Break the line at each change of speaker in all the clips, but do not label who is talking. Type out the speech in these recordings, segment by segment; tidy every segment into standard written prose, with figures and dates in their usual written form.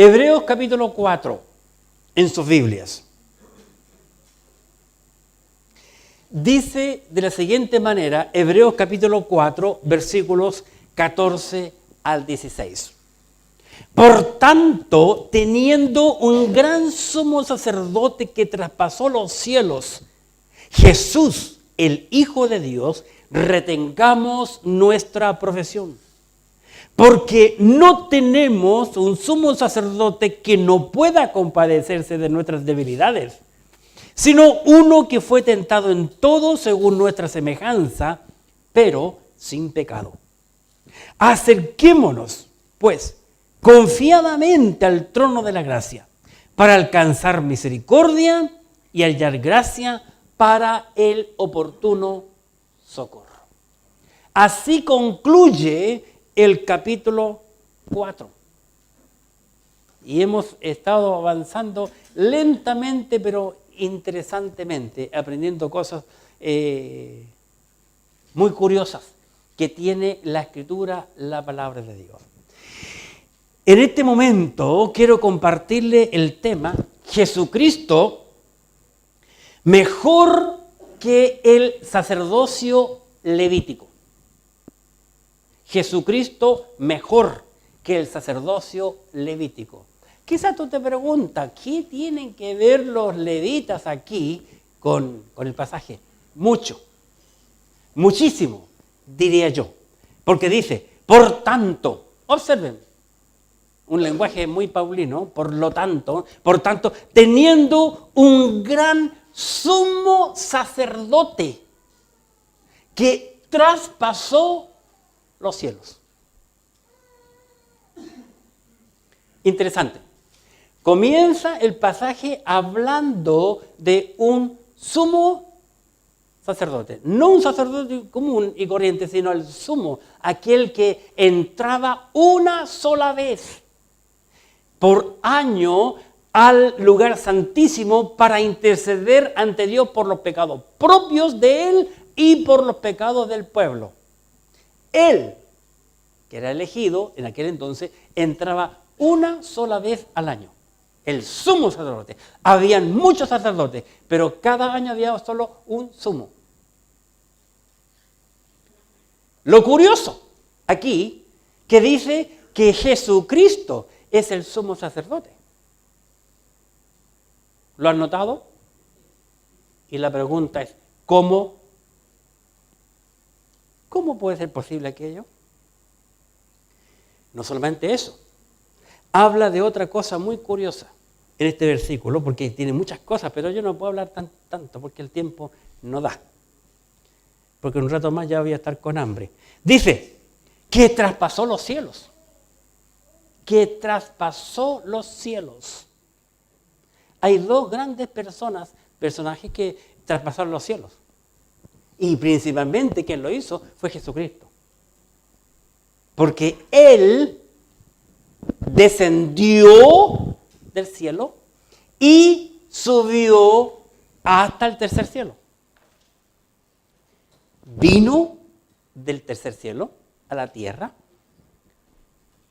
Hebreos capítulo 4, en sus Biblias. Dice de la siguiente manera, Hebreos capítulo 4, versículos 14 al 16. Por tanto, teniendo un gran sumo sacerdote que traspasó los cielos, Jesús, el Hijo de Dios, retengamos nuestra profesión. Porque no tenemos un sumo sacerdote que no pueda compadecerse de nuestras debilidades, sino uno que fue tentado en todo según nuestra semejanza, pero sin pecado. Acerquémonos, pues, confiadamente al trono de la gracia, para alcanzar misericordia y hallar gracia para el oportuno socorro. Así concluye el capítulo 4. Y hemos estado avanzando lentamente, pero interesantemente, aprendiendo cosas muy curiosas que tiene la Escritura, la palabra de Dios. En este momento quiero compartirle el tema Jesucristo mejor que el sacerdocio levítico. Jesucristo mejor que el sacerdocio levítico. Quizás tú te preguntas, ¿qué tienen que ver los levitas aquí con el pasaje? Mucho, muchísimo, diría yo. Porque dice, por tanto, observen, un lenguaje muy paulino, por tanto, teniendo un gran sumo sacerdote que traspasó los cielos. Interesante. Comienza el pasaje hablando de un sumo sacerdote. No un sacerdote común y corriente, sino el sumo, aquel que entraba una sola vez por año al lugar santísimo para interceder ante Dios por los pecados propios de él y por los pecados del pueblo. Él, que era elegido en aquel entonces, entraba una sola vez al año. El sumo sacerdote. Habían muchos sacerdotes, pero cada año había solo un sumo. Lo curioso aquí, que dice que Jesucristo es el sumo sacerdote. ¿Lo han notado? Y la pregunta es, ¿cómo? ¿Cómo puede ser posible aquello? No solamente eso. Habla de otra cosa muy curiosa en este versículo, porque tiene muchas cosas, pero yo no puedo hablar tanto porque el tiempo no da. Porque un rato más ya voy a estar con hambre. Dice que traspasó los cielos. Que traspasó los cielos. Hay dos grandes personajes que traspasaron los cielos. Y principalmente quien lo hizo fue Jesucristo. Porque Él descendió del cielo y subió hasta el tercer cielo. Vino del tercer cielo a la tierra,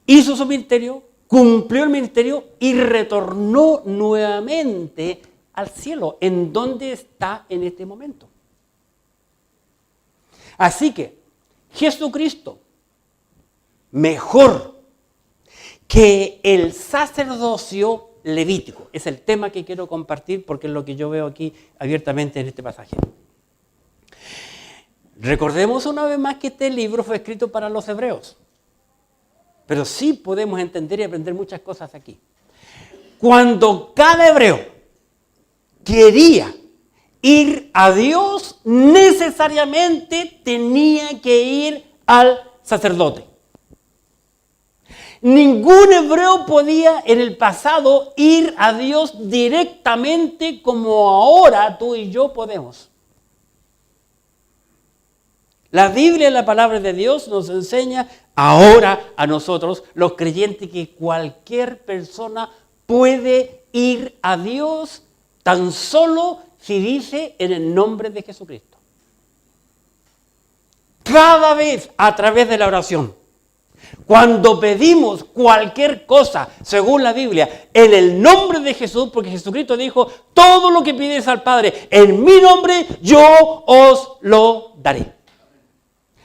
hizo su ministerio, cumplió el ministerio y retornó nuevamente al cielo, en donde está en este momento. Así que Jesucristo, mejor que el sacerdocio levítico, es el tema que quiero compartir porque es lo que yo veo aquí abiertamente en este pasaje. Recordemos una vez más que este libro fue escrito para los hebreos, pero sí podemos entender y aprender muchas cosas aquí. Cuando cada hebreo quería ir a Dios, necesariamente tenía que ir al sacerdote. Ningún hebreo podía en el pasado ir a Dios directamente como ahora tú y yo podemos. La Biblia, la palabra de Dios, nos enseña ahora a nosotros, los creyentes, que cualquier persona puede ir a Dios tan solo si dice en el nombre de Jesucristo. Cada vez a través de la oración, Cuando pedimos cualquier cosa, según la Biblia, en el nombre de Jesús, porque Jesucristo dijo, todo lo que pides al Padre, en mi nombre, yo os lo daré.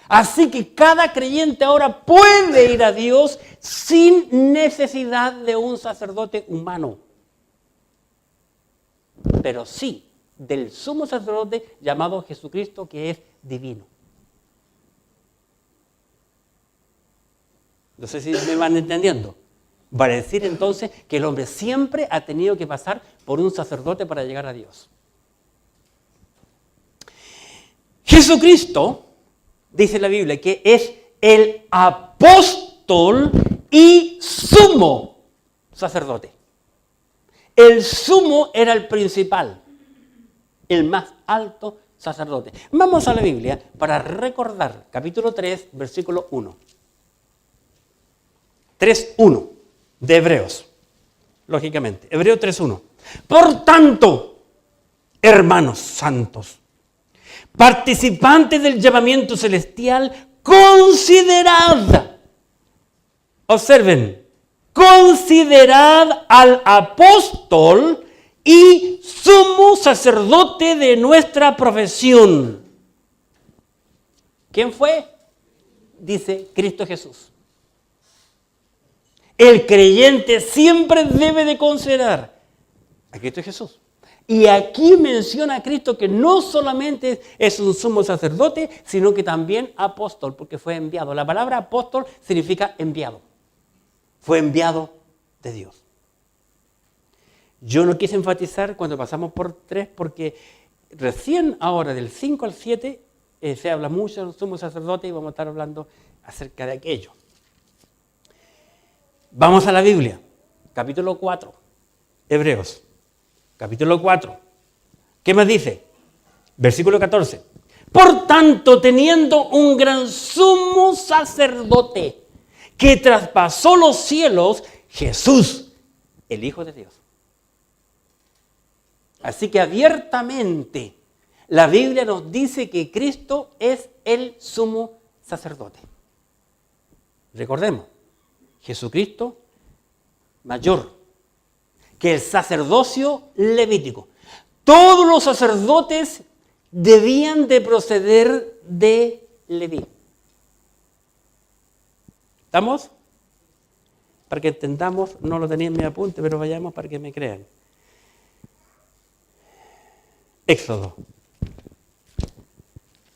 Así que cada creyente ahora puede ir a Dios sin necesidad de un sacerdote humano. Pero sí del sumo sacerdote llamado Jesucristo, que es divino. No sé si me van entendiendo. Va a decir entonces que el hombre siempre ha tenido que pasar por un sacerdote para llegar a Dios. Jesucristo, dice la Biblia, que es el apóstol y sumo sacerdote. El sumo era el principal, el más alto sacerdote. Vamos a la Biblia para recordar, capítulo 3, versículo 1. 3.1 de Hebreos, lógicamente. Hebreos 3.1. Por tanto, hermanos santos, participantes del llamamiento celestial, considerad, observen, considerad al apóstol y sumo sacerdote de nuestra profesión. ¿Quién fue? Dice Cristo Jesús. El creyente siempre debe de considerar a Cristo Jesús. Y aquí menciona a Cristo que no solamente es un sumo sacerdote, sino que también apóstol, porque fue enviado. La palabra apóstol significa enviado. Fue enviado de Dios. Yo no quise enfatizar cuando pasamos por 3, porque recién ahora del 5 al 7 se habla mucho del sumo sacerdote y vamos a estar hablando acerca de aquello. Vamos a la Biblia, capítulo 4, Hebreos, capítulo 4. ¿Qué más dice? Versículo 14. Por tanto, teniendo un gran sumo sacerdote que traspasó los cielos, Jesús, el Hijo de Dios. Así que abiertamente la Biblia nos dice que Cristo es el sumo sacerdote. Recordemos. Jesucristo mayor que el sacerdocio levítico. Todos los sacerdotes debían de proceder de Leví. ¿Estamos? Para que entendamos, no lo tenía en mi apunte, pero vayamos para que me crean. Éxodo.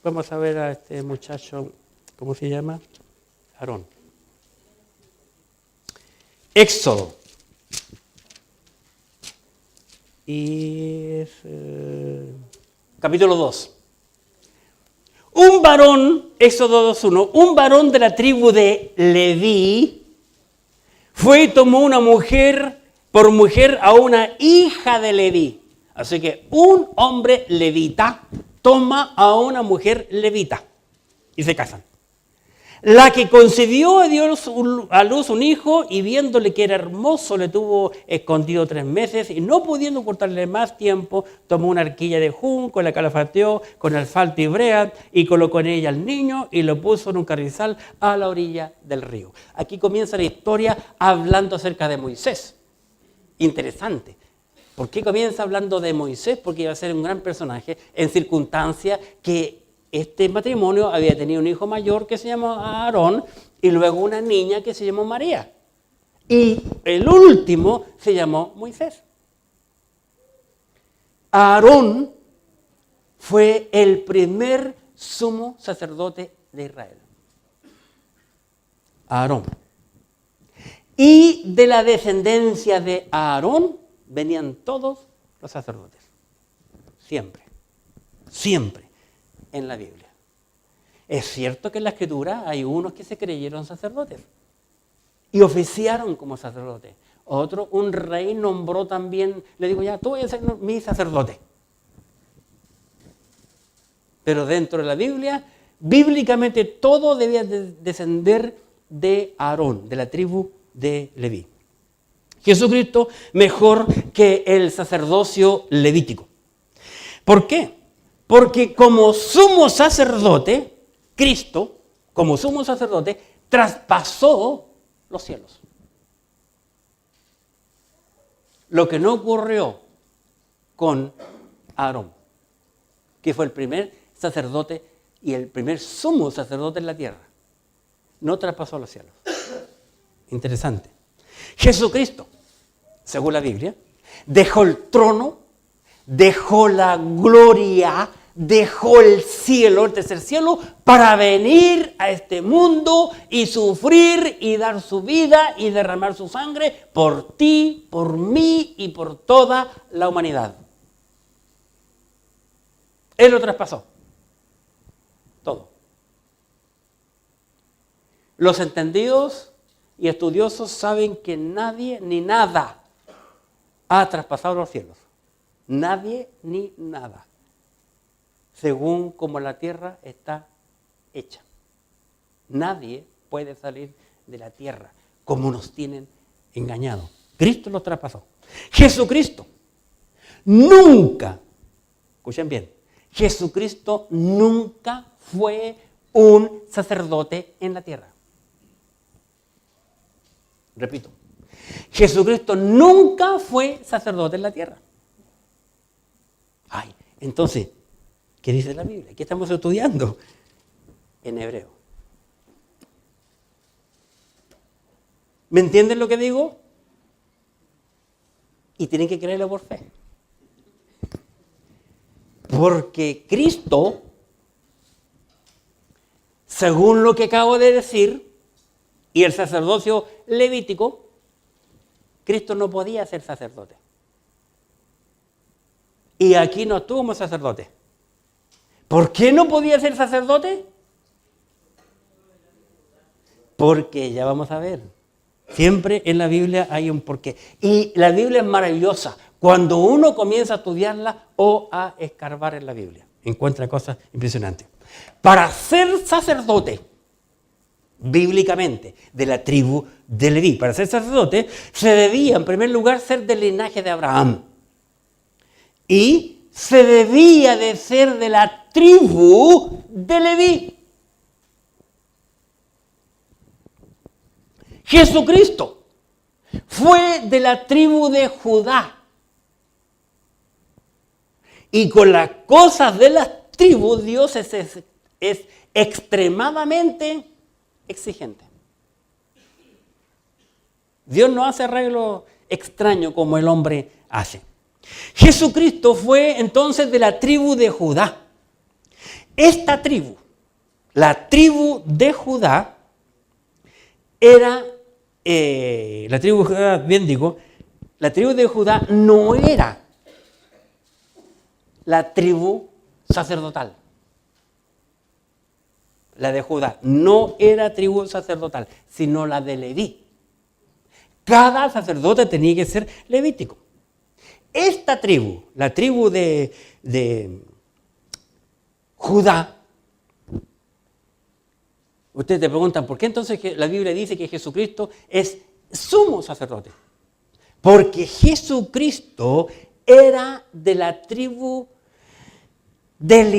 Vamos a ver a este muchacho, ¿cómo se llama? Aarón. Éxodo. Y es capítulo 2. Un varón, Éxodo 2.1, un varón de la tribu de Leví fue y tomó una mujer, por mujer a una hija de Leví. Así que un hombre levita toma a una mujer levita y se casan. La que concibió a Dios a luz un hijo y viéndole que era hermoso le tuvo escondido 3 meses y no pudiendo cortarle más tiempo, tomó una arquilla de junco, la calafateó con asfalto y brea y colocó en ella al niño y lo puso en un carrizal a la orilla del río. Aquí comienza la historia hablando acerca de Moisés. Interesante. ¿Por qué comienza hablando de Moisés? Porque iba a ser un gran personaje en circunstancias que este matrimonio había tenido un hijo mayor que se llamó Aarón y luego una niña que se llamó María. Y el último se llamó Moisés. Aarón fue el primer sumo sacerdote de Israel. Aarón. Y de la descendencia de Aarón venían todos los sacerdotes. Siempre. Siempre. En la Biblia. Es cierto que en la Escritura hay unos que se creyeron sacerdotes y oficiaron como sacerdotes. Otro, un rey nombró también, le digo ya, tú vas a ser mi sacerdote. Pero dentro de la Biblia, bíblicamente todo debía descender de Aarón, de la tribu de Leví. Jesucristo mejor que el sacerdocio levítico. ¿Por qué? Porque como sumo sacerdote, Cristo, como sumo sacerdote, traspasó los cielos. Lo que no ocurrió con Aarón, que fue el primer sacerdote y el primer sumo sacerdote en la tierra. No traspasó los cielos. Interesante. Jesucristo, según la Biblia, dejó el trono, dejó la gloria, dejó el cielo, el tercer cielo, para venir a este mundo y sufrir y dar su vida y derramar su sangre por ti, por mí y por toda la humanidad. Él lo traspasó. Todo. Los entendidos y estudiosos saben que nadie ni nada ha traspasado los cielos. Nadie ni nada. Según como la tierra está hecha. Nadie puede salir de la tierra como nos tienen engañados. Cristo lo traspasó. Jesucristo nunca, escuchen bien, Jesucristo nunca fue un sacerdote en la tierra. Repito, Jesucristo nunca fue sacerdote en la tierra. Ay, entonces, ¿qué dice la Biblia? ¿Qué estamos estudiando? En hebreo. ¿Me entienden lo que digo? Y tienen que creerlo por fe. Porque Cristo, según lo que acabo de decir, y el sacerdocio levítico, Cristo no podía ser sacerdote. Y aquí no estuvo como sacerdote. ¿Por qué no podía ser sacerdote? Porque ya vamos a ver. Siempre en la Biblia hay un porqué. Y la Biblia es maravillosa. Cuando uno comienza a estudiarla o a escarbar en la Biblia, encuentra cosas impresionantes. Para ser sacerdote, bíblicamente, de la tribu de Leví, para ser sacerdote, se debía en primer lugar ser del linaje de Abraham. Y se debía de ser de la tribu de Leví. Jesucristo fue de la tribu de Judá. Y con las cosas de las tribus, Dios es extremadamente exigente. Dios no hace arreglos extraños como el hombre hace. Jesucristo fue entonces de la tribu de Judá. Esta tribu, la tribu de Judá, era, la tribu de Judá, bien digo, la tribu de Judá no era la tribu sacerdotal. La de Judá no era tribu sacerdotal, sino la de Leví. Cada sacerdote tenía que ser levítico. Esta tribu, la tribu de Judá, ustedes te preguntan, ¿por qué entonces la Biblia dice que Jesucristo es sumo sacerdote? Porque Jesucristo era de la tribu del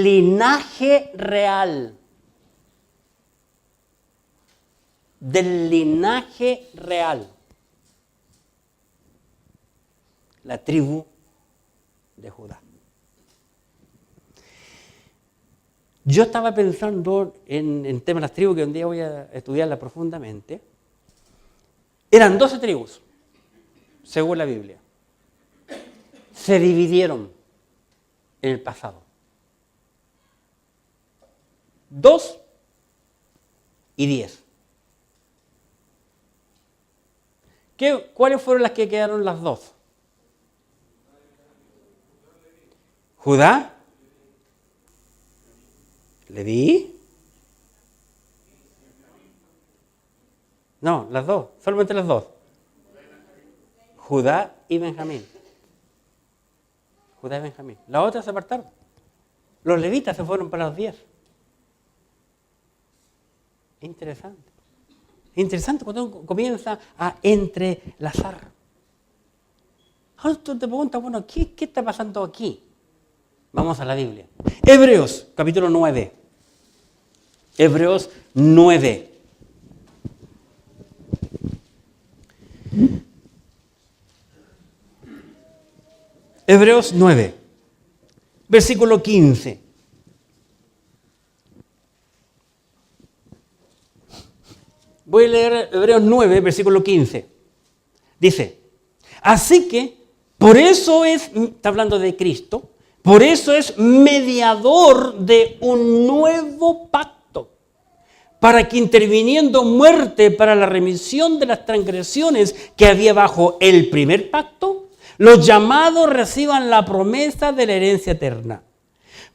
linaje real. Del linaje real. La tribu de Judá. Yo estaba pensando en el tema de las tribus, que un día voy a estudiarla profundamente. Eran 12 tribus, según la Biblia. Se dividieron en el pasado. 2 y 10. ¿Cuáles fueron las que quedaron las 2? Judá, Leví. No, las 2, solamente las 2. Judá y Benjamín. Judá y Benjamín. Las otras se apartaron. Los levitas se fueron para los 10. Interesante. Interesante cuando uno comienza a entrelazar. Ahora tú te preguntas, bueno, ¿qué está pasando aquí? Vamos a la Biblia. Hebreos, capítulo 9. Hebreos 9. Hebreos 9, versículo 15. Voy a leer Hebreos 9, versículo 15. Dice, así que, por eso está hablando de Cristo, por eso es mediador de un nuevo pacto, para que interviniendo muerte para la remisión de las transgresiones que había bajo el primer pacto, los llamados reciban la promesa de la herencia eterna.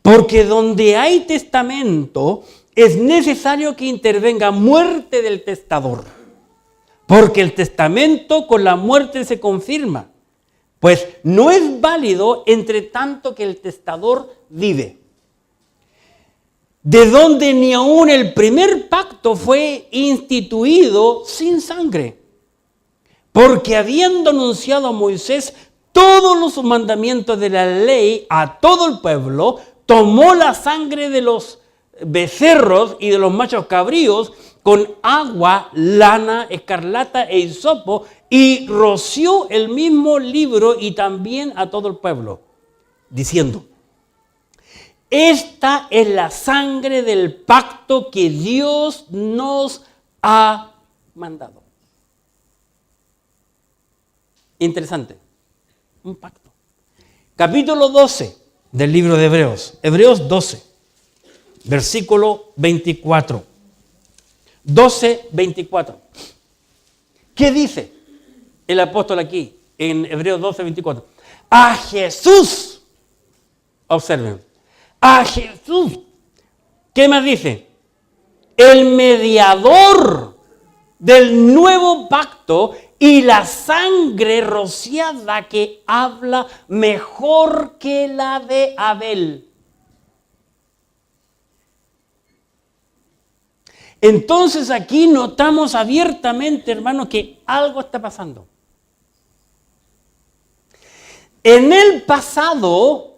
Porque donde hay testamento, es necesario que intervenga muerte del testador. Porque el testamento con la muerte se confirma, pues no es válido entre tanto que el testador vive. De donde ni aun el primer pacto fue instituido sin sangre. Porque habiendo anunciado a Moisés todos los mandamientos de la ley a todo el pueblo, tomó la sangre de los becerros y de los machos cabríos con agua, lana, escarlata e hisopo y roció el mismo libro y también a todo el pueblo, diciendo, esta es la sangre del pacto que Dios nos ha mandado. Interesante. Un pacto. Capítulo 12 del libro de Hebreos. Hebreos 12, versículo 24. 12, 24. ¿Qué dice el apóstol aquí en Hebreos 12, 24? A Jesús. Observen. A Jesús. ¿Qué más dice? El mediador del nuevo pacto y la sangre rociada que habla mejor que la de Abel. Entonces aquí notamos abiertamente, hermanos, que algo está pasando. En el pasado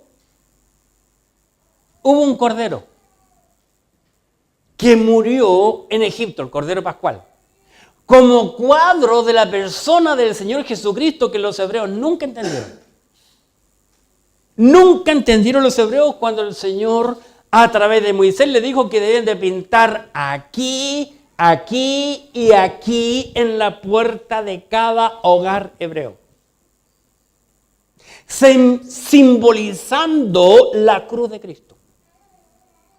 hubo un cordero que murió en Egipto, el cordero pascual, como cuadro de la persona del Señor Jesucristo que los hebreos nunca entendieron. Nunca entendieron los hebreos cuando el Señor a través de Moisés le dijo que debían de pintar aquí, aquí y aquí en la puerta de cada hogar hebreo, simbolizando la cruz de Cristo.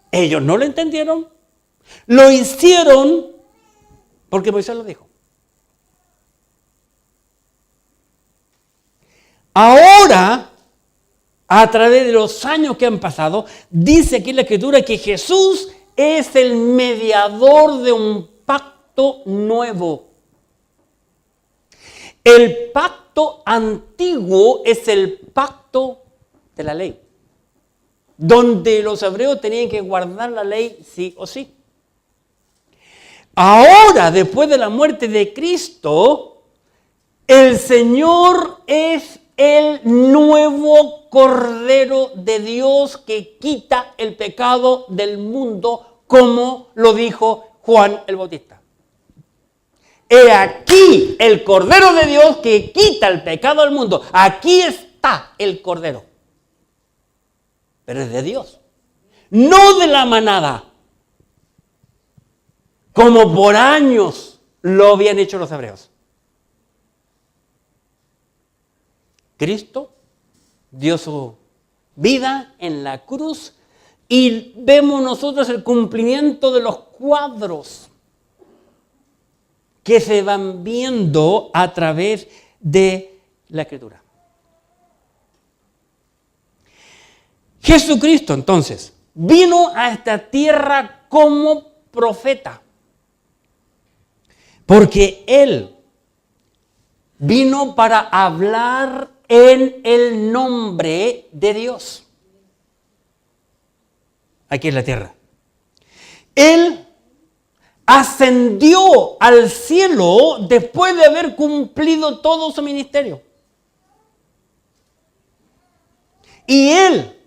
Ellos no lo entendieron, lo hicieron porque Moisés lo dijo. Ahora, a través de los años que han pasado, dice aquí en la Escritura que Jesús es el mediador de un pacto nuevo. El pacto antiguo es el pacto de la ley, donde los hebreos tenían que guardar la ley sí o sí. Ahora, después de la muerte de Cristo, el Señor es el nuevo Cordero de Dios que quita el pecado del mundo, como lo dijo Juan el Bautista. He aquí el Cordero de Dios que quita el pecado del mundo. Aquí está el Cordero. Pero es de Dios, no de la manada, como por años lo habían hecho los hebreos. Cristo dio su vida en la cruz y vemos nosotros el cumplimiento de los cuadros que se van viendo a través de la Escritura. Jesucristo, entonces, vino a esta tierra como profeta, porque Él vino para hablar en el nombre de Dios aquí en la tierra. Él ascendió al cielo después de haber cumplido todo su ministerio. Y Él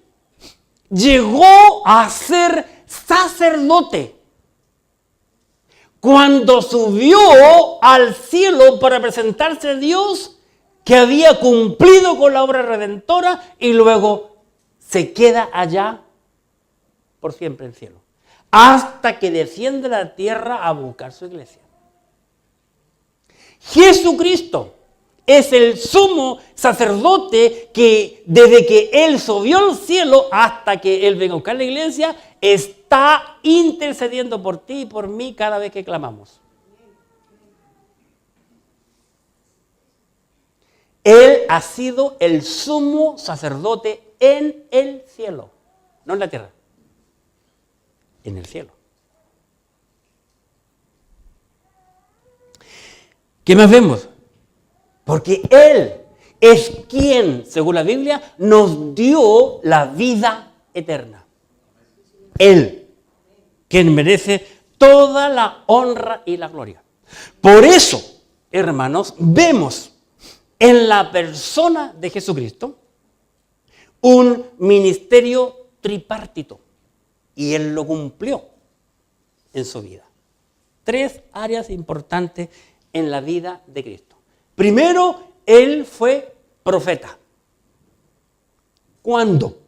llegó a ser sacerdote cuando subió al cielo para presentarse a Dios, que había cumplido con la obra redentora y luego se queda allá por siempre en el cielo, hasta que desciende a la tierra a buscar su iglesia. Jesucristo es el sumo sacerdote que desde que Él subió al cielo hasta que Él venga a buscar la iglesia, está intercediendo por ti y por mí cada vez que clamamos. Él ha sido el sumo sacerdote en el cielo, no en la tierra, en el cielo. ¿Qué más vemos? Porque Él es quien, según la Biblia, nos dio la vida eterna. Él, quien merece toda la honra y la gloria. Por eso, hermanos, vemos en la persona de Jesucristo un ministerio tripartito. Y Él lo cumplió en su vida. 3 áreas importantes en la vida de Cristo. Primero, Él fue profeta. ¿Cuándo?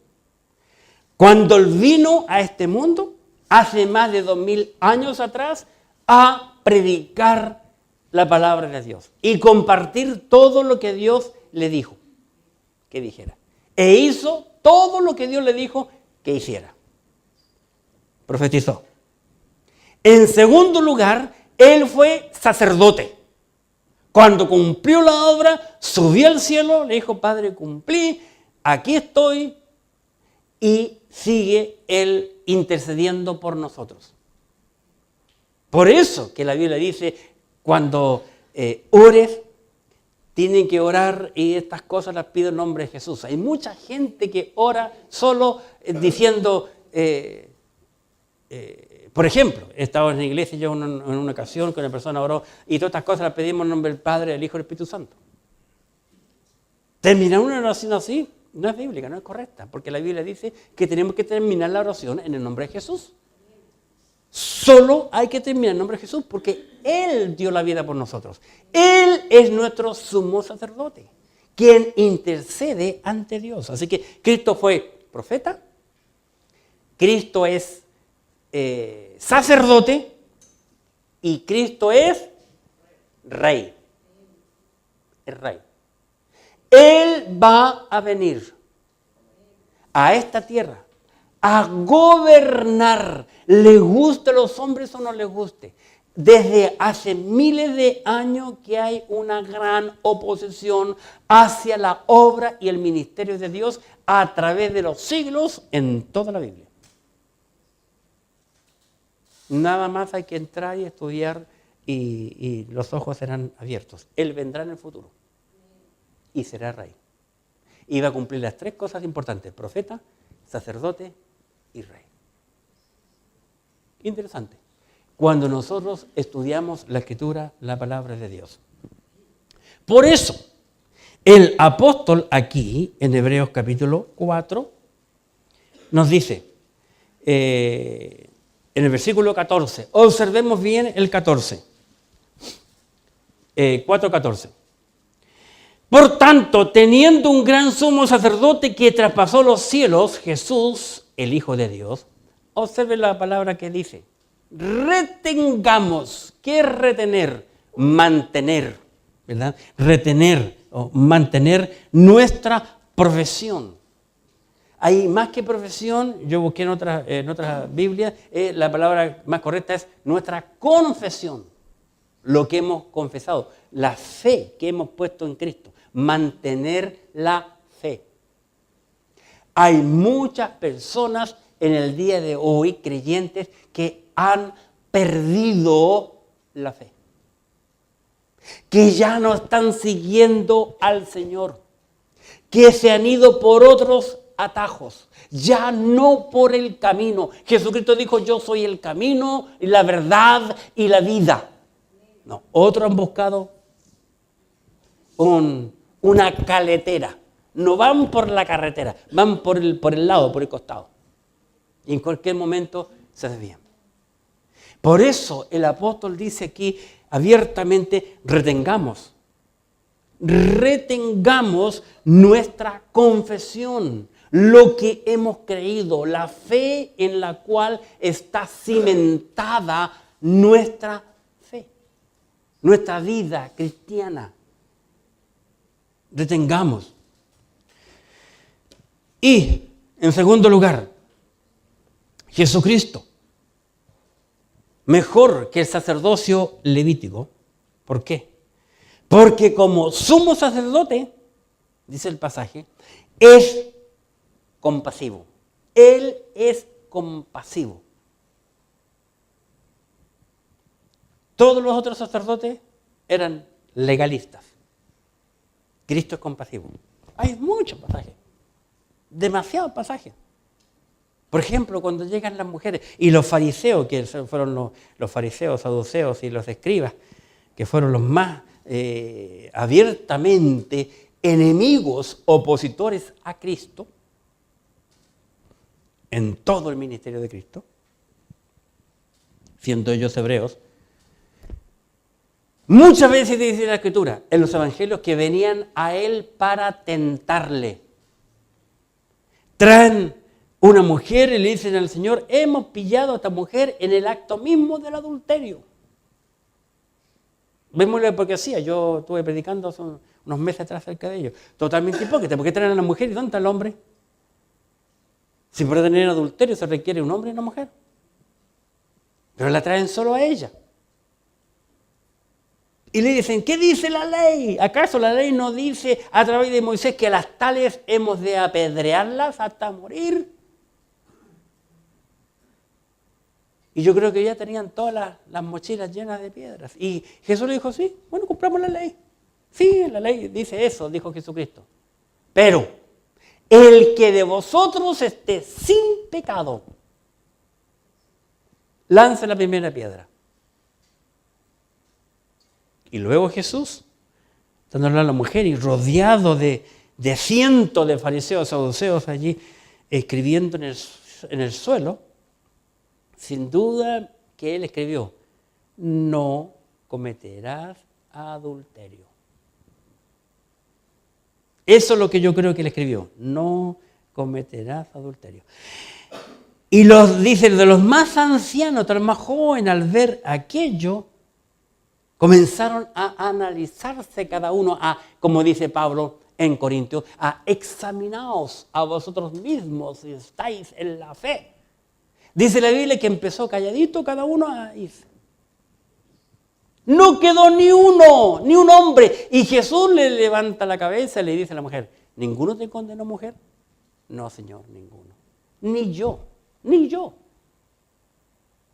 Cuando Él vino a este mundo, hace más de 2000 años atrás, a predicar la palabra de Dios y compartir todo lo que Dios le dijo que dijera. E hizo todo lo que Dios le dijo que hiciera. Profetizó. En segundo lugar, Él fue sacerdote. Cuando cumplió la obra, subió al cielo, le dijo, Padre, cumplí, aquí estoy, y sigue Él intercediendo por nosotros. Por eso que la Biblia dice, cuando ores, tienen que orar y estas cosas las pido en nombre de Jesús. Hay mucha gente que ora solo diciendo... por ejemplo, he estado en la iglesia yo en una ocasión que una persona oró y todas estas cosas las pedimos en nombre del Padre, del Hijo y del Espíritu Santo. Terminar una oración así no es bíblica, no es correcta, porque la Biblia dice que tenemos que terminar la oración en el nombre de Jesús. Solo hay que terminar en el nombre de Jesús porque Él dio la vida por nosotros. Él es nuestro sumo sacerdote, quien intercede ante Dios. Así que Cristo fue profeta, Cristo es sacerdote y Cristo es rey. Es rey. Él va a venir a esta tierra a gobernar, le guste a los hombres o no les guste. Desde hace miles de años que hay una gran oposición hacia la obra y el ministerio de Dios a través de los siglos en toda la Biblia. Nada más hay que entrar y estudiar y los ojos serán abiertos. Él vendrá en el futuro y será rey. Y va a cumplir las 3 cosas importantes: profeta, sacerdote y rey. Interesante. Cuando nosotros estudiamos la Escritura, la palabra de Dios. Por eso, el apóstol aquí, en Hebreos capítulo 4, nos dice, en el versículo 14, observemos bien el 14, 4:14. Por tanto, teniendo un gran sumo sacerdote que traspasó los cielos, Jesús, el Hijo de Dios, observe la palabra que dice, retengamos. ¿Qué es retener? Mantener, ¿verdad? Retener o mantener nuestra profesión. Hay más que profesión, yo busqué en otras Biblias, la palabra más correcta es nuestra confesión. Lo que hemos confesado, la fe que hemos puesto en Cristo, mantener la fe. Hay muchas personas en el día de hoy, creyentes, que han perdido la fe, que ya no están siguiendo al Señor, que se han ido por otros atajos, ya no por el camino. Jesucristo dijo, yo soy el camino, la verdad y la vida. No, otros han buscado una caletera. No van por la carretera, van por el lado, por el costado. Y en cualquier momento se desvían. Por eso el apóstol dice aquí abiertamente, retengamos nuestra confesión, lo que hemos creído, la fe en la cual está cimentada nuestra fe, nuestra vida cristiana. Retengamos. Y, en segundo lugar, Jesucristo, mejor que el sacerdocio levítico. ¿Por qué? Porque como sumo sacerdote, dice el pasaje, es compasivo. Él es compasivo. Todos los otros sacerdotes eran legalistas. Cristo es compasivo. Hay muchos pasajes. Demasiados pasajes. Por ejemplo, cuando llegan las mujeres y los fariseos, que fueron los fariseos, saduceos y los escribas, que fueron los más abiertamente enemigos, opositores a Cristo, en todo el ministerio de Cristo, siendo ellos hebreos, muchas veces dice la Escritura, en los evangelios, que venían a él para tentarle. Traen una mujer y le dicen al Señor, hemos pillado a esta mujer en el acto mismo del adulterio. Vemos la hipocresía. Yo estuve predicando hace unos meses atrás acerca de ello. Totalmente hipócrita. ¿Por qué traen a la mujer y dónde está el hombre? Si para tener adulterio se requiere un hombre y una mujer. Pero la traen solo a ella. Y le dicen, ¿qué dice la ley? ¿Acaso la ley no dice a través de Moisés que a las tales hemos de apedrearlas hasta morir? Y yo creo que ya tenían todas las mochilas llenas de piedras. Y Jesús le dijo, sí, bueno, cumplamos la ley. Sí, la ley dice eso, dijo Jesucristo. Pero el que de vosotros esté sin pecado, lance la primera piedra. Y luego Jesús, dándole a la mujer y rodeado de cientos de fariseos, saduceos allí, escribiendo en el suelo, sin duda que él escribió, no cometerás adulterio. Eso es lo que yo creo que él escribió, no cometerás adulterio. Y dice, de los más ancianos, de los más jóvenes, al ver aquello, comenzaron a analizarse cada uno, como dice Pablo en Corintios, a examinaos a vosotros mismos si estáis en la fe. Dice la Biblia que empezó calladito cada uno a irse. No quedó ni un hombre. Y Jesús le levanta la cabeza y le dice a la mujer, ¿ninguno te condenó, mujer? No, Señor, ninguno. Ni yo.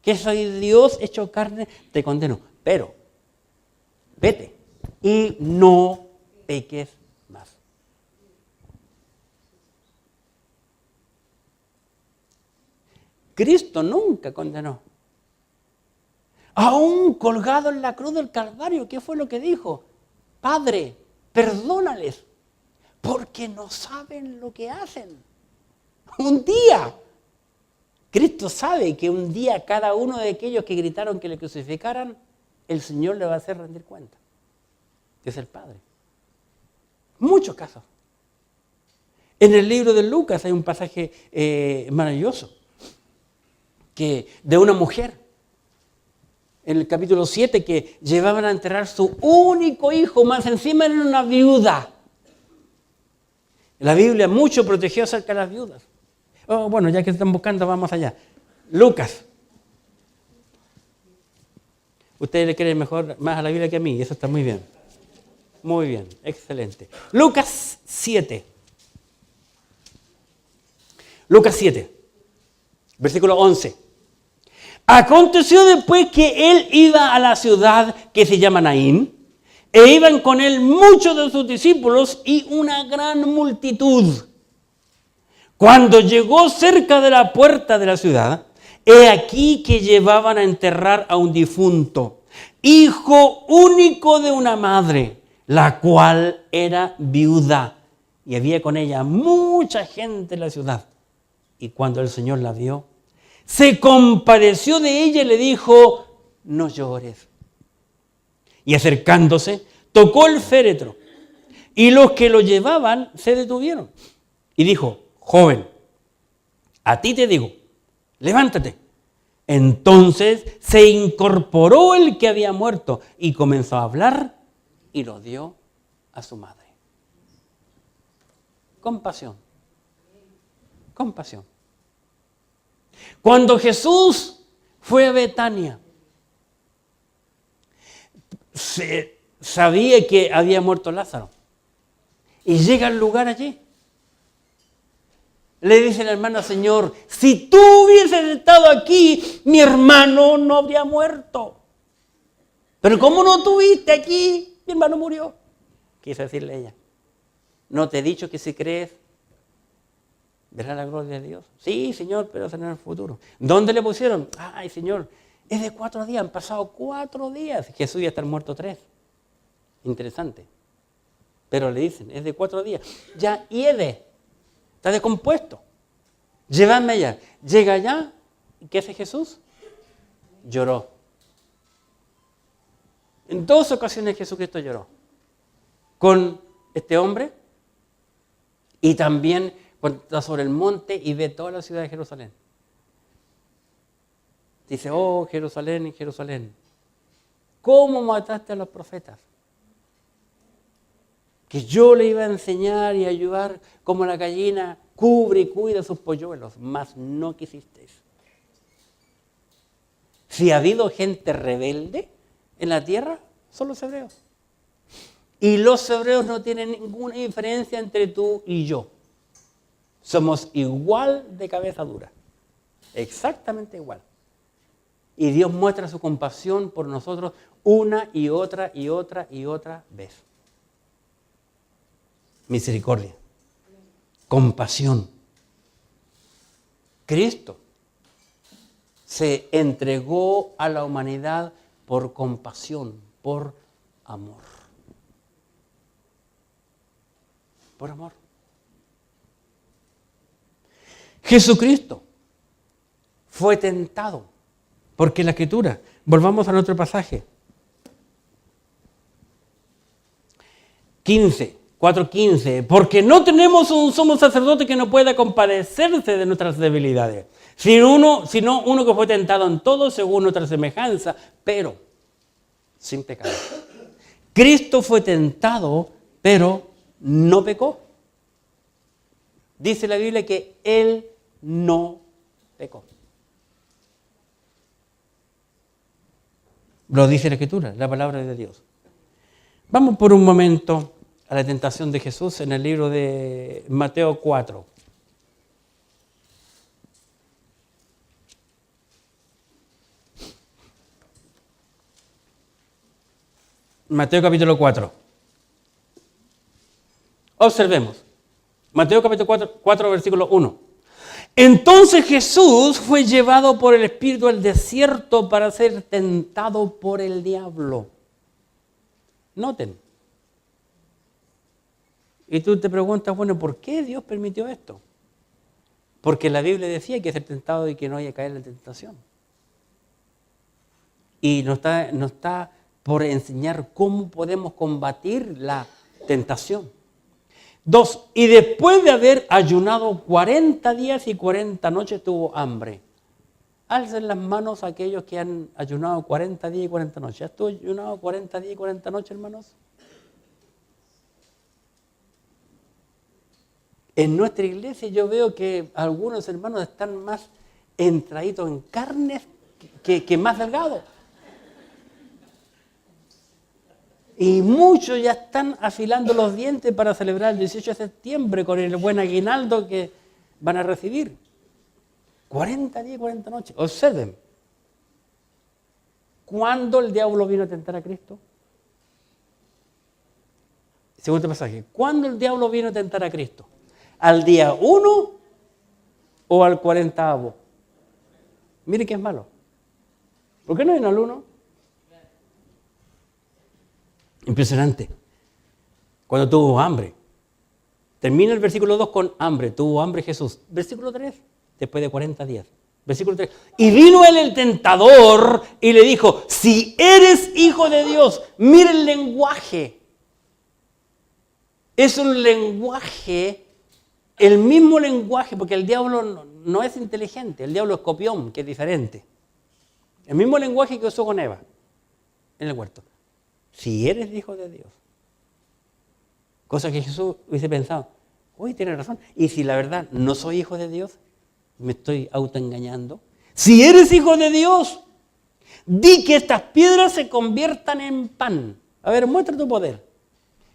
Que soy Dios hecho carne, te condeno. Pero, vete y no peques más. Cristo nunca condenó. Aún colgado en la cruz del Calvario, ¿qué fue lo que dijo? Padre, perdónales, porque no saben lo que hacen. Un día, Cristo sabe que un día cada uno de aquellos que gritaron que le crucificaran, el Señor le va a hacer rendir cuenta. Que es el Padre. Muchos casos. En el libro de Lucas hay un pasaje maravilloso de una mujer, en el capítulo 7, que llevaban a enterrar su único hijo, más encima era una viuda. La Biblia mucho protegió acerca de las viudas. Bueno, ya que están buscando, vamos allá. Lucas. Ustedes le creen más a la Biblia que a mí, y eso está muy bien. Muy bien, excelente. Lucas 7. Lucas 7, versículo 11. Aconteció después que él iba a la ciudad que se llama Naín, e iban con él muchos de sus discípulos y una gran multitud. Cuando llegó cerca de la puerta de la ciudad, he aquí que llevaban a enterrar a un difunto, hijo único de una madre, la cual era viuda, y había con ella mucha gente en la ciudad. Y cuando el Señor la vio, se compadeció de ella y le dijo, no llores. Y acercándose, tocó el féretro, y los que lo llevaban se detuvieron. Y dijo, joven, a ti te digo, levántate. Entonces se incorporó el que había muerto y comenzó a hablar y lo dio a su madre. Compasión. Compasión. Cuando Jesús fue a Betania, sabía que había muerto Lázaro y llega al lugar allí. Le dice la hermana, Señor, si tú hubieses estado aquí, mi hermano no habría muerto. Pero como no estuviste aquí, mi hermano murió. Quiso decirle ella, ¿no te he dicho que si crees, verás la gloria de Dios? Sí, Señor, pero será en el futuro. ¿Dónde le pusieron? Ay, Señor, es de 4 días, han pasado 4 días. Jesús ya está muerto 3. Interesante. Pero le dicen, es de 4 días. Ya hiede. Está descompuesto. Llévame allá. Llega allá. ¿Y qué hace Jesús? Lloró. En 2 ocasiones Jesucristo lloró. Con este hombre. Y también cuando está sobre el monte y ve toda la ciudad de Jerusalén. Dice, oh Jerusalén, Jerusalén, ¿cómo mataste a los profetas? Que yo le iba a enseñar y ayudar como la gallina cubre y cuida sus polluelos, mas no quisisteis. Si ha habido gente rebelde en la tierra, son los hebreos. Y los hebreos no tienen ninguna diferencia entre tú y yo. Somos igual de cabeza dura. Exactamente igual. Y Dios muestra su compasión por nosotros una y otra y otra y otra vez. Misericordia, compasión. Cristo se entregó a la humanidad por compasión, por amor. Por amor. Jesucristo fue tentado, porque la Escritura, volvamos a nuestro pasaje, 4:15, porque no tenemos un sumo sacerdote que no pueda compadecerse de nuestras debilidades, sino uno que fue tentado en todo según nuestra semejanza, pero sin pecado. Cristo fue tentado, pero no pecó. Dice la Biblia que Él no pecó. Lo dice la Escritura, la palabra de Dios. Vamos por un momento a la tentación de Jesús en el libro de Mateo 4. Mateo capítulo 4. Observemos. Mateo capítulo 4, versículo 1. Entonces Jesús fue llevado por el Espíritu al desierto para ser tentado por el diablo. Noten. Y tú te preguntas, bueno, ¿por qué Dios permitió esto? Porque la Biblia decía que es ser tentado y que no haya caer en la tentación. Y nos está por enseñar cómo podemos combatir la tentación. 2. Y después de haber ayunado 40 días y 40 noches tuvo hambre. Alcen las manos a aquellos que han ayunado 40 días y 40 noches. ¿Has tú ayunado 40 días y 40 noches, hermanos? En nuestra iglesia yo veo que algunos hermanos están más entraditos en carnes que más delgados. Y muchos ya están afilando los dientes para celebrar el 18 de septiembre con el buen aguinaldo que van a recibir. 40 días y 40 noches. Observen. ¿Cuándo el diablo vino a tentar a Cristo? Segundo pasaje. ¿Cuándo el diablo vino a tentar a Cristo? ¿Al día 1 o al 40avo? Mire que es malo. ¿Por qué no vino al 1? Impresionante. Cuando tuvo hambre. Termina el versículo 2 con hambre. Tuvo hambre Jesús. Versículo 3, después de 40 días. Versículo 3. Y vino él el tentador y le dijo, si eres hijo de Dios, mira el lenguaje. Es un lenguaje, el mismo lenguaje, porque el diablo no es inteligente, el diablo es copión, que es diferente. El mismo lenguaje que usó con Eva en el huerto. Si eres hijo de Dios. Cosa que Jesús hubiese pensado, uy, tiene razón. Y si la verdad no soy hijo de Dios, me estoy autoengañando. Si eres hijo de Dios, di que estas piedras se conviertan en pan. A ver, muestra tu poder.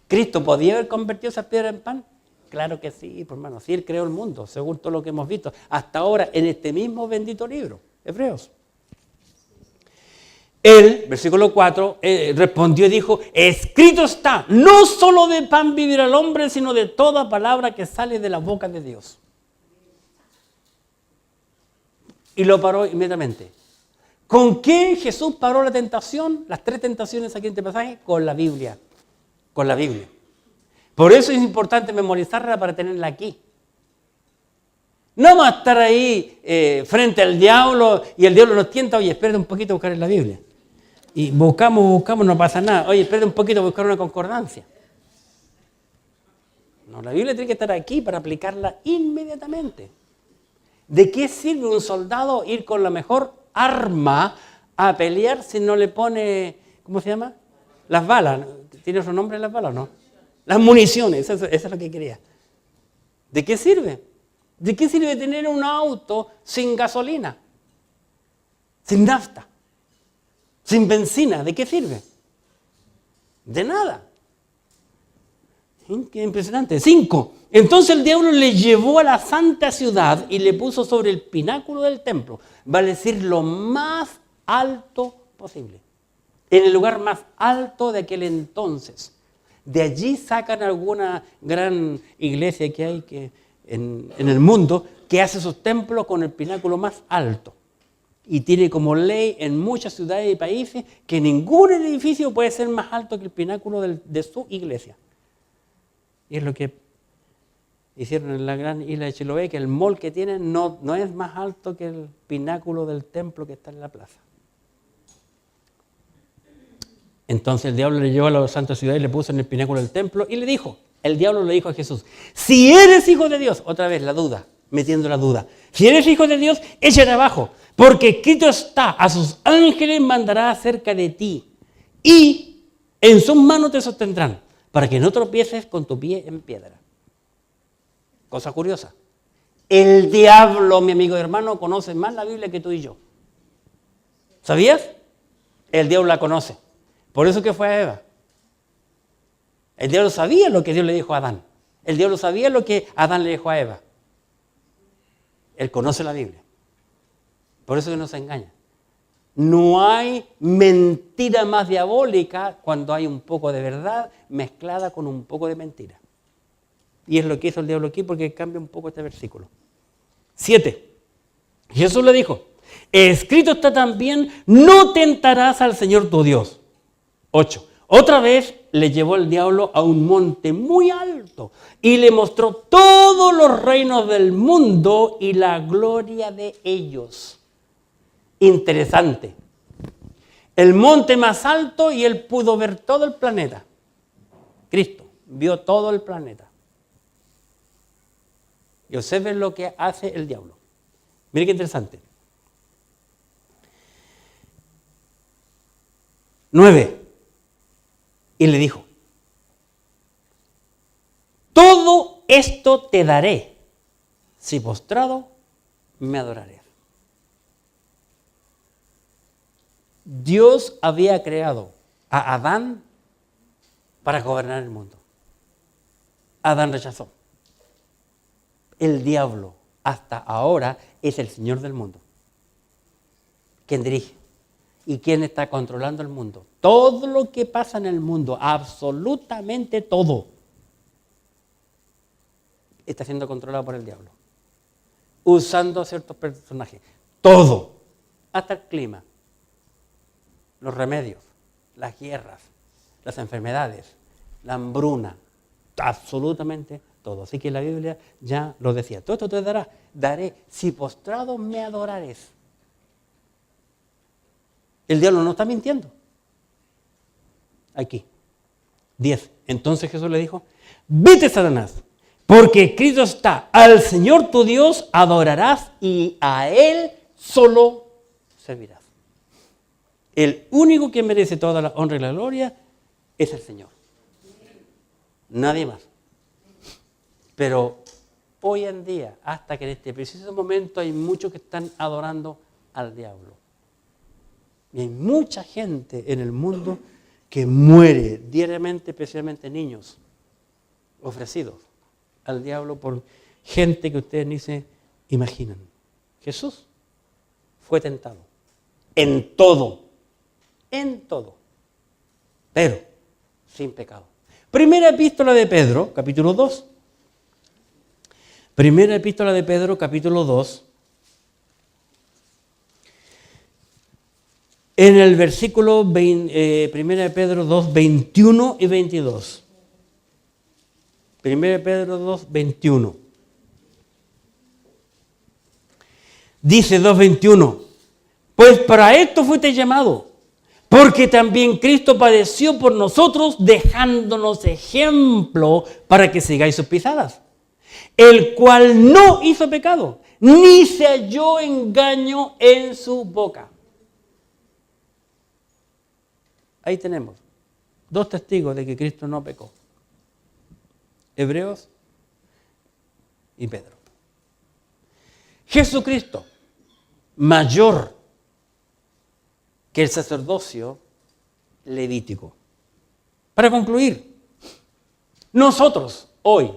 ¿Cristo podía haber convertido esas piedras en pan? Claro que sí, pues, hermano. Sí, Él creó el mundo, según todo lo que hemos visto hasta ahora en este mismo bendito libro, Hebreos. Él, versículo 4, respondió y dijo, escrito está, no solo de pan vivirá el hombre, sino de toda palabra que sale de la boca de Dios. Y lo paró inmediatamente. ¿Con qué Jesús paró la tentación? Las 3 tentaciones aquí en este pasaje, con la Biblia. Con la Biblia. Por eso es importante memorizarla para tenerla aquí. No vamos a estar ahí frente al diablo y el diablo nos tienta, oye, espérate un poquito a buscar en la Biblia. Y buscamos, no pasa nada. Oye, espérate un poquito a buscar una concordancia. No, la Biblia tiene que estar aquí para aplicarla inmediatamente. ¿De qué sirve un soldado ir con la mejor arma a pelear si no le pone, ¿cómo se llama? Las balas. ¿Tiene otro nombre las balas o no? Las municiones, eso es lo que quería. ¿De qué sirve? ¿De qué sirve tener un auto sin gasolina? Sin nafta. Sin benzina. ¿De qué sirve? De nada. Qué impresionante. 5. Entonces el diablo le llevó a la santa ciudad y le puso sobre el pináculo del templo. Vale decir, lo más alto posible. En el lugar más alto de aquel entonces. De allí sacan alguna gran iglesia que hay en el mundo que hace sus templos con el pináculo más alto. Y tiene como ley en muchas ciudades y países que ningún edificio puede ser más alto que el pináculo de su iglesia. Y es lo que hicieron en la gran isla de Chiloé, que el mall que tienen no es más alto que el pináculo del templo que está en la plaza. Entonces el diablo le llevó a la santa ciudad y le puso en el pináculo del templo y le dijo, el diablo le dijo a Jesús, si eres hijo de Dios, otra vez la duda, metiendo la duda, si eres hijo de Dios, échate abajo, porque escrito está, a sus ángeles mandará acerca de ti y en sus manos te sostendrán, para que no tropieces con tu pie en piedra. Cosa curiosa, el diablo, mi amigo y hermano, conoce más la Biblia que tú y yo. ¿Sabías? El diablo la conoce. Por eso que fue a Eva. El diablo sabía lo que Dios le dijo a Adán. El diablo sabía lo que Adán le dijo a Eva. Él conoce la Biblia. Por eso que no se engaña. No hay mentira más diabólica cuando hay un poco de verdad mezclada con un poco de mentira. Y es lo que hizo el diablo aquí porque cambia un poco este versículo. 7. Jesús le dijo, escrito está también, no tentarás al Señor tu Dios. 8. Otra vez le llevó el diablo a un monte muy alto y le mostró todos los reinos del mundo y la gloria de ellos. Interesante. El monte más alto y él pudo ver todo el planeta. Cristo vio todo el planeta. Y observen lo que hace el diablo. Miren qué interesante. 9. Y le dijo, todo esto te daré si postrado me adoraré. Dios había creado a Adán para gobernar el mundo. Adán rechazó. El diablo hasta ahora es el Señor del mundo. ¿Quién dirige? ¿Y quién está controlando el mundo? Todo lo que pasa en el mundo, absolutamente todo, está siendo controlado por el diablo. Usando ciertos personajes. Todo. Hasta el clima. Los remedios. Las guerras. Las enfermedades. La hambruna. Absolutamente todo. Así que la Biblia ya lo decía. Todo esto te daré si postrado me adorares. El diablo no está mintiendo. Aquí. 10. Entonces Jesús le dijo, vete, Satanás, porque escrito está, al Señor tu Dios adorarás y a Él solo servirás. El único que merece toda la honra y la gloria es el Señor. Nadie más. Pero hoy en día, hasta que en este preciso momento hay muchos que están adorando al diablo. Y hay mucha gente en el mundo que muere diariamente, especialmente niños, ofrecidos al diablo por gente que ustedes ni se imaginan. Jesús fue tentado en todo, pero sin pecado. Primera epístola de Pedro, capítulo 2. Primera epístola de Pedro, capítulo 2. En el versículo 1 de Pedro 2, 21 y 22. 1 de Pedro 2, 21. Dice 2:21, pues para esto fuiste llamado, porque también Cristo padeció por nosotros, dejándonos ejemplo para que sigáis sus pisadas, el cual no hizo pecado, ni se halló engaño en su boca. Ahí tenemos dos testigos de que Cristo no pecó. Hebreos y Pedro. Jesucristo, mayor que el sacerdocio levítico. Para concluir, nosotros hoy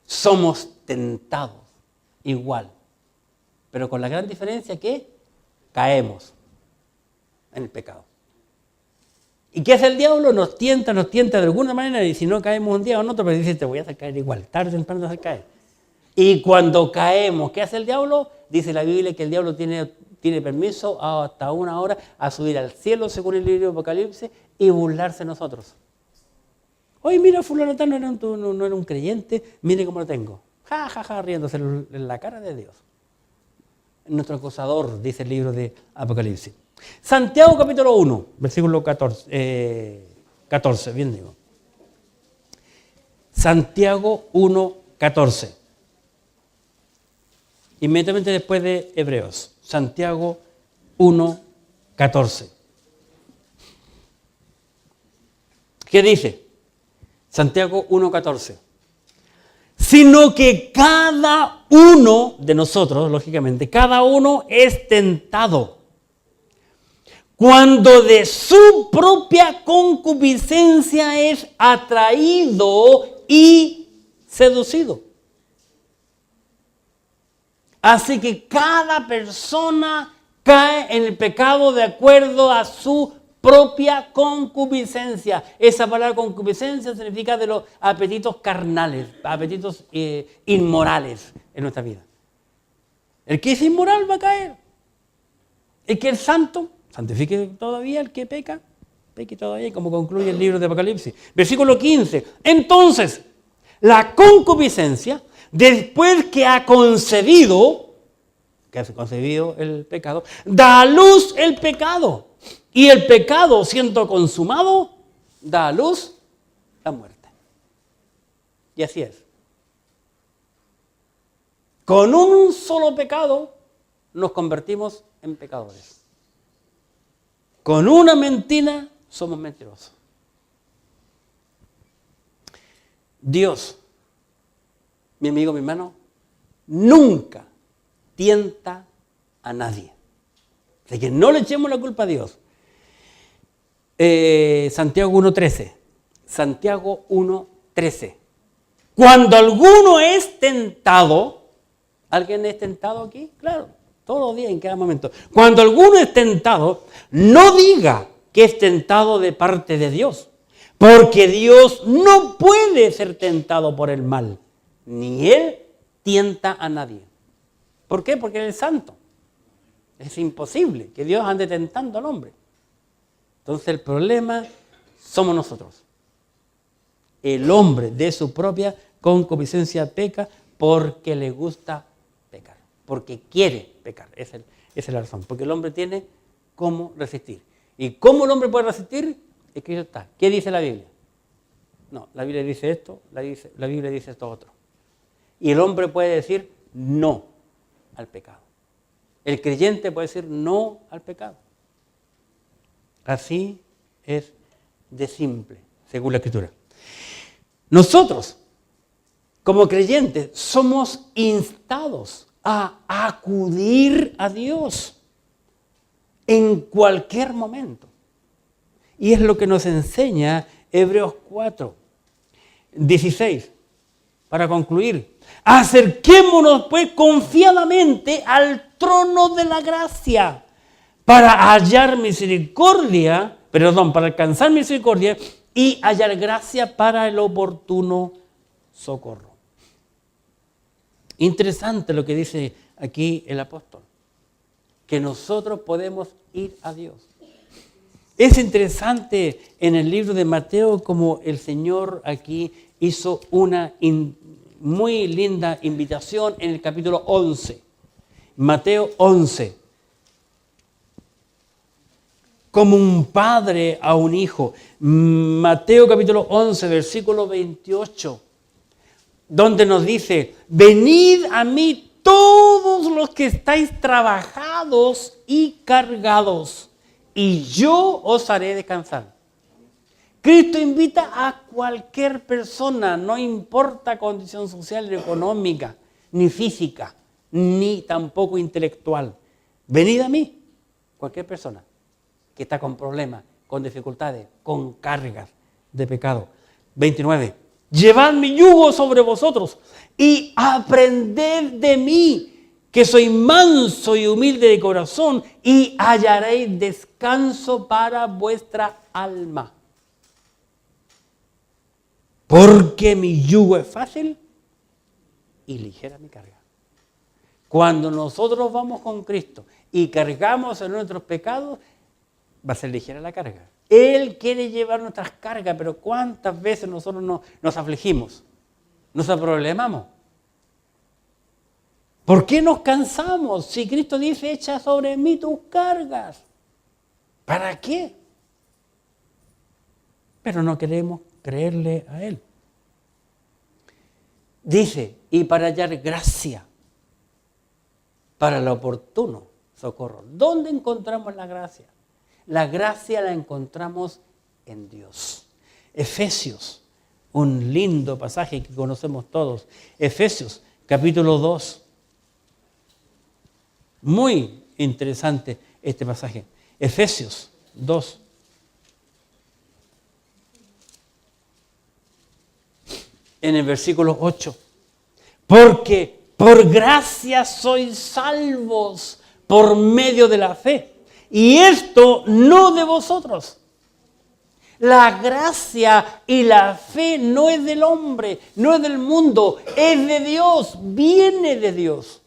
somos tentados igual, pero con la gran diferencia que caemos en el pecado. ¿Y qué hace el diablo? Nos tienta de alguna manera, y si no caemos un día o en otro, pues dice, te voy a hacer caer igual, tarde o temprano te vas a caer. Y cuando caemos, ¿qué hace el diablo? Dice la Biblia que el diablo tiene permiso hasta 1 hora a subir al cielo, según el libro de Apocalipsis, y burlarse de nosotros. Oye, mira, fulano tal no era un creyente, mire cómo lo tengo. Ja, ja, ja, riéndose en la cara de Dios. Nuestro acusador, dice el libro de Apocalipsis. Santiago capítulo 1, versículo 14, bien digo. Santiago 1, 14. Inmediatamente después de Hebreos. Santiago 1, 14. ¿Qué dice? Santiago 1, 14. Sino que cada uno de nosotros, lógicamente, cada uno es tentado cuando de su propia concupiscencia es atraído y seducido. Así que cada persona cae en el pecado de acuerdo a su propia concupiscencia. Esa palabra concupiscencia significa de los apetitos carnales, apetitos inmorales en nuestra vida. El que es inmoral va a caer. El que es santo, santifique todavía. El que peca, peque todavía, como concluye el libro de Apocalipsis. Versículo 15. Entonces, la concupiscencia, después que ha concebido el pecado, da a luz el pecado. Y el pecado, siendo consumado, da a luz la muerte. Y así es. Con un solo pecado nos convertimos en pecadores. Con una mentira somos mentirosos. Dios, mi amigo, mi hermano, nunca tienta a nadie. Así que no le echemos la culpa a Dios. Santiago 1.13. Santiago 1.13. Cuando alguno es tentado, ¿alguien es tentado aquí? Claro, todos los días, en cada momento. Cuando alguno es tentado, no diga que es tentado de parte de Dios, porque Dios no puede ser tentado por el mal, ni Él tienta a nadie. ¿Por qué? Porque Él es santo. Es imposible que Dios ande tentando al hombre. Entonces el problema somos nosotros. El hombre de su propia concupiscencia peca porque le gusta pecar, porque quiere pecar. Esa es la razón, porque el hombre tiene cómo resistir. ¿Y cómo el hombre puede resistir? Es que está. ¿Qué dice la Biblia? No, la Biblia dice esto, la Biblia dice esto otro. Y el hombre puede decir no al pecado. El creyente puede decir no al pecado. Así es de simple, según la Escritura. Nosotros, como creyentes, somos instados a acudir a Dios en cualquier momento. Y es lo que nos enseña Hebreos 4, 16. Para concluir, acerquémonos pues confiadamente al trono de la gracia para hallar misericordia, para alcanzar misericordia y hallar gracia para el oportuno socorro. Interesante lo que dice aquí el apóstol, que nosotros podemos ir a Dios. Es interesante en el libro de Mateo como el Señor aquí hizo una muy linda invitación en el capítulo 11. Mateo 11. Como un padre a un hijo. Mateo capítulo 11, versículo 28. Donde nos dice, venid a mí todos los que estáis trabajados y cargados, y yo os haré descansar. Cristo invita a cualquier persona, no importa condición social, ni económica, ni física, ni tampoco intelectual. Venid a mí, cualquier persona que está con problemas, con dificultades, con cargas de pecado. 29. Llevad mi yugo sobre vosotros y aprended de mí, que soy manso y humilde de corazón, y hallaréis descanso para vuestra alma. Porque mi yugo es fácil y ligera mi carga. Cuando nosotros vamos con Cristo y cargamos en nuestros pecados, va a ser ligera la carga. Él quiere llevar nuestras cargas, pero ¿cuántas veces nosotros nos afligimos? Nos aproblemamos. ¿Por qué nos cansamos? Si Cristo dice, echa sobre mí tus cargas. ¿Para qué? Pero no queremos creerle a Él. Dice, y para hallar gracia para el oportuno socorro. ¿Dónde encontramos la gracia? La gracia la encontramos en Dios. Efesios, un lindo pasaje que conocemos todos. Efesios, capítulo 2. Muy interesante este pasaje. Efesios 2. En el versículo 8. Porque por gracia sois salvos por medio de la fe. Y esto no de vosotros. La gracia y la fe no es del hombre, no es del mundo, es de Dios, viene de Dios.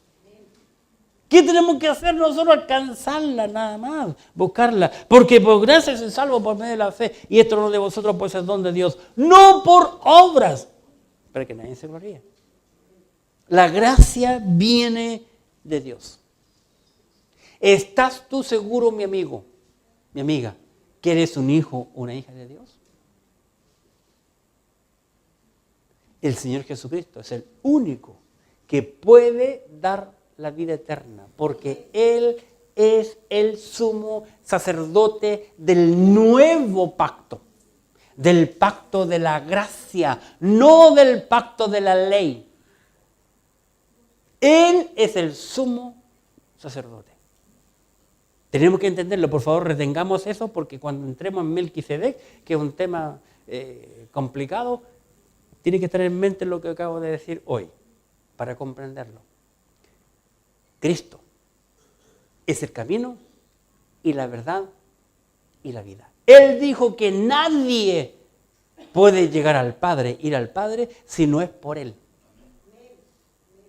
¿Qué tenemos que hacer nosotros? Alcanzarla nada más, buscarla. Porque por gracia sois salvos por medio de la fe. Y esto no de vosotros, pues es don de Dios. No por obras, para que nadie se gloríe. La gracia viene de Dios. ¿Estás tú seguro, mi amigo, mi amiga, que eres un hijo o una hija de Dios? El Señor Jesucristo es el único que puede dar la vida eterna, porque Él es el sumo sacerdote del nuevo pacto, del pacto de la gracia, no del pacto de la ley. Él es el sumo sacerdote. Tenemos que entenderlo, por favor, retengamos eso, porque cuando entremos en Melquisedec, que es un tema complicado, tiene que estar en mente lo que acabo de decir hoy, para comprenderlo. Cristo es el camino y la verdad y la vida. Él dijo que nadie puede llegar al Padre, ir al Padre, si no es por Él.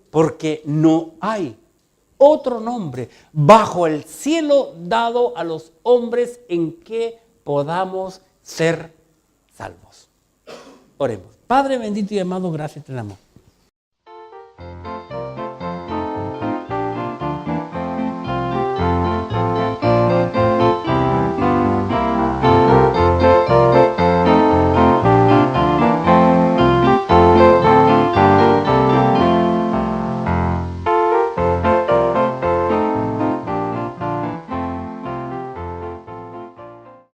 Porque no hay otro nombre bajo el cielo dado a los hombres en que podamos ser salvos. Oremos. Padre bendito y amado, gracias te damos